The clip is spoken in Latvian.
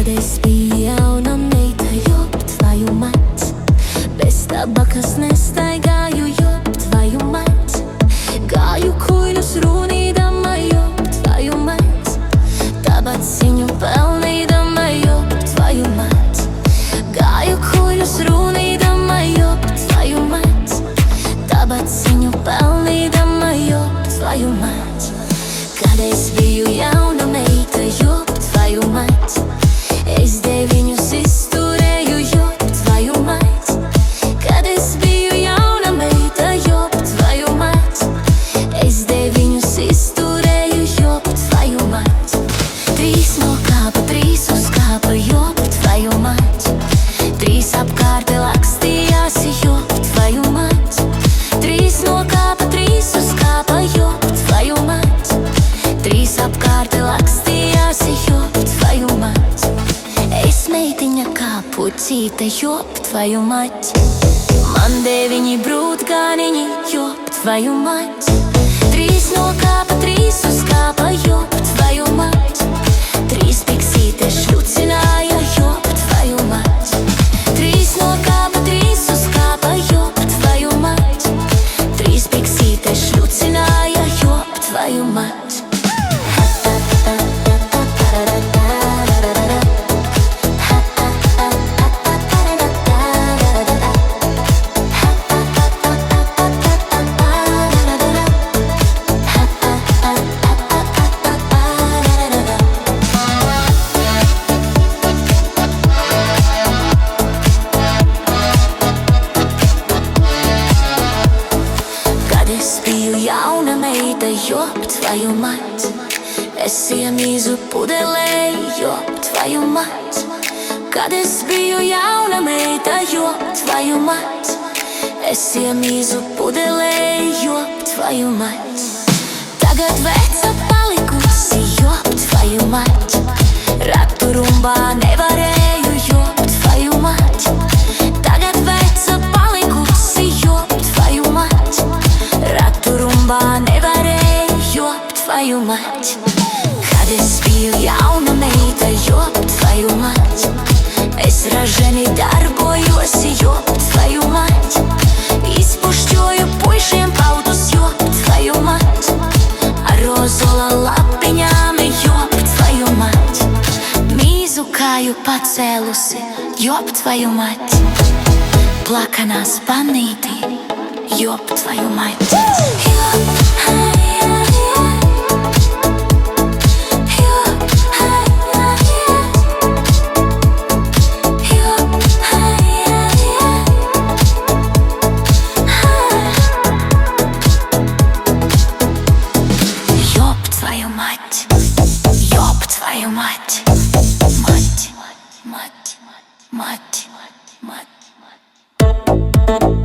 Kad es biju jauna meita, jop, tvoju mать, bez tabakas nestaigāju, jop, tvoju mать, gāju kuļus runīdama, jop, tvoju mать, tabaciņu pelnīdama, jop, tvoju mать, gāju kuļus runīdama, jop, tvoju mать, tabaciņu pelnīdama, jop, tvoju mать. Kad es biju jauna meita, jop, tvoju mать, es deviņus izturēju, jop, tvoju mать. Kad es biju jauna meita, jop, tvoju mать, es deviņus izturēju, jop, tvoju mать. Trīs no kāpa, trīs uz kāpa, jop, tvoju mать, trīs apkārt lakstījās, jop, tvoju mать. Trīs no kāpa, trīs uz kāpa, jop, tvoju mать, trīs apkārt lakstījās, jop, tvoju mать. Es meitiņa kā pucīte, jop, tvoju mать, man deviņi brūtgāniņi, jop, tvoju mать. Trīs no kāpa, trīs uz kāpa, jop, tvoju mать, trīs piksītes šļucināja, jop, tvoju mать. Trīs no kāpa, trīs uz kāpa, jop, tvoju mать, trīs piksītes šļucināja, jop, tvoju mать. Jauna meita, jop, tvoju mать, es iemīzu pudelē, jop, tvoju mать. Kad es biju jauna meita, jop, tvoju mать, es iemīzu pudelē, jop, tvoju mать. Tagad veca palikusi, jop, tvoju mать, ratu rumbā nevarēju, jop, tvoju mать. Tagad veca palikusi, jop, tvoju mать, ratu rumbā nevarēju, jop, tvoju mать. Kad es biju jauna meita, jop, tvoju mать, es raženi darbojos, jop, tvoju mать. Izpušķoju puišiem pautus, jop, tvoju mать, ar rozola lapiņām, jop, tvoju mать. Mīzu kāju pacēlusi, jop, tvoju mать, plakanā spanītī, jop, tvoju mать. Мать, мать, мать, мать, мать, мать.